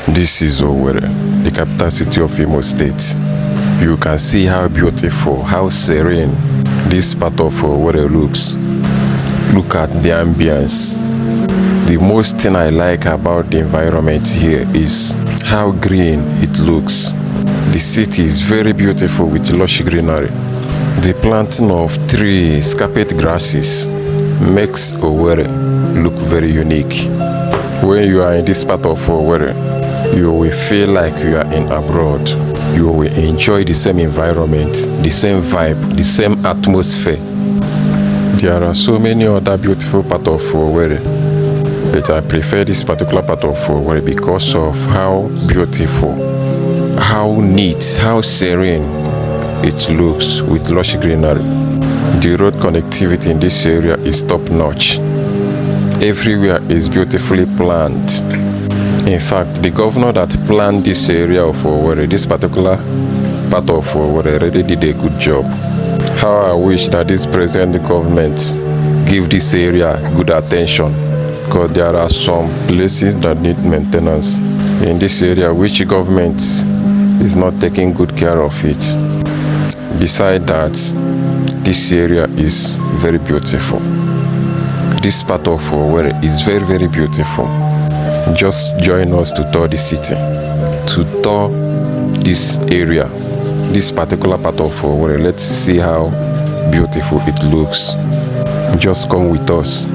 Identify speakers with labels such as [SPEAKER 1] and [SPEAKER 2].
[SPEAKER 1] This is Owerri, the capital city of Imo State. You can see how beautiful, how serene this part of Owerri looks. Look at the ambience. The most thing I like about the environment here is how green it looks. The city is very beautiful with lush greenery. The planting of trees, carpet grasses makes Owerri look very unique. When you are in this part of Owerri, you will feel like you are in abroad. You will enjoy the same environment, the same vibe, the same atmosphere. There are so many other beautiful parts of Owerri, but I prefer this particular part of Owerri because of how beautiful, how neat, how serene it looks with lush greenery. The road connectivity in this area is top-notch. Everywhere is beautifully planned. In fact, the governor that planned this area of Owerri, this particular part of Owerri, already did a good job. How I wish that this present government give this area good attention, because there are some places that need maintenance in this area which government is not taking good care of it. Besides that, this area is very beautiful. This part of Owerri is very, very beautiful. Just join us to tour the city, to tour this area, this particular part of Owerri. Let's see how beautiful it looks. Just come with us.